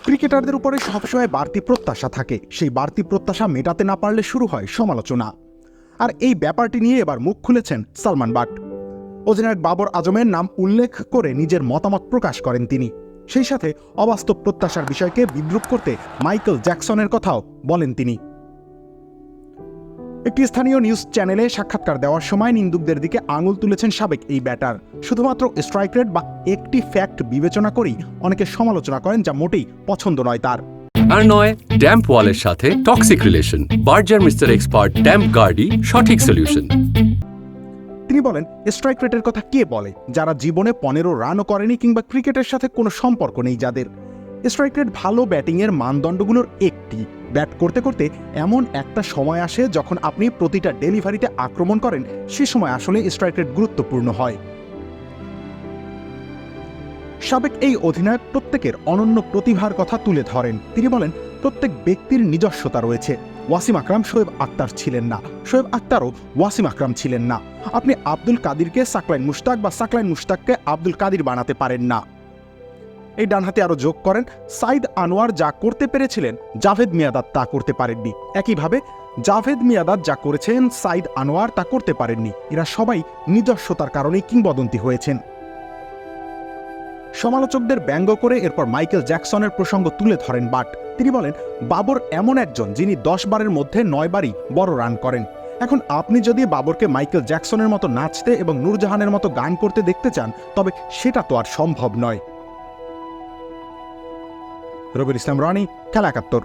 ক্রিকেটারদের উপরে সবসময় বাড়তি প্রত্যাশা থাকে, সেই বাড়তি প্রত্যাশা মেটাতে না পারলে শুরু হয় সমালোচনা। আর এই ব্যাপারটি নিয়ে এবার মুখ খুলেছেন সালমান বাট। অধিনায়ক বাবর আজমের নাম উল্লেখ করে নিজের মতামত প্রকাশ করেন তিনি। সেই সাথে অবাস্তব প্রত্যাশার বিষয়কে বিদ্রূপ করতে মাইকেল জ্যাকসনের কথাও বলেন তিনি। একটি স্থানীয় নিউজ চ্যানেলে সাক্ষাৎকার দেওয়ার সময় নিন্দুকদের দিকে আঙুল তুলেছেন সাবেক এই ব্যাটার। শুধুমাত্র স্ট্রাইক রেট বা একটি ফ্যাক্ট বিবেচনা করেই অনেকে সমালোচনা করেন, যা মোটেই পছন্দ নয় তার। আর নয় ড্যাম্প ওয়ালের সাথে toxic relation. Berger mister expert damp গার্ডই সঠিক সলিউশন। তিনি বলেন, স্ট্রাইক রেটের কথা কে বলে যারা জীবনে 15 রানও করেনি কিংবা ক্রিকেটের সাথে কোনো সম্পর্ক নেই যাদের। স্ট্রাইক রেট ভালো ব্যাটিংয়ের মানদণ্ডগুলোর একটি। ব্যাট করতে করতে এমন একটা সময় আসে যখন আপনি প্রতিটা ডেলিভারিতে আক্রমণ করেন, সে সময় আসলে স্ট্রাইক রেট গুরুত্বপূর্ণ হয়। সাবেক এই অধিনায়ক প্রত্যেকের অনন্য প্রতিভার কথা তুলে ধরেন। তিনি বলেন, প্রত্যেক ব্যক্তির নিজস্বতা রয়েছে। ওয়াসিম আকরাম শোয়েব আক্তার ছিলেন না, শোয়েব আক্তারও ওয়াসিম আকরাম ছিলেন না। আপনি আব্দুল কাদিরকে সাকলাইন মুশতাক বা সাকলাইন মুশতাককে আব্দুল কাদির বানাতে পারেন না। এই ডানহাতে আরও যোগ করেন, সাইদ আনোয়ার যা করতে পেরেছিলেন জাভেদ মিয়াঁদাদ তা করতে পারেননি। একইভাবে জাভেদ মিয়াঁদাদ যা করেছেন সাইদ আনোয়ার তা করতে পারেননি। এরা সবাই নিজস্বতার কারণেই কিংবদন্তি হয়েছেন। সমালোচকদের ব্যঙ্গ করে এরপর মাইকেল জ্যাকসনের প্রসঙ্গ তুলে ধরেন বাট। তিনি বলেন, বাবর এমন একজন যিনি 10 বারের মধ্যে 9 বারই বড় রান করেন। এখন আপনি যদি বাবরকে মাইকেল জ্যাকসনের মতো নাচতে এবং নূরজাহানের মতো গান করতে দেখতে চান, তবে সেটা তো আর সম্ভব নয়। রবির ইসলাম রনি, খেলা 71।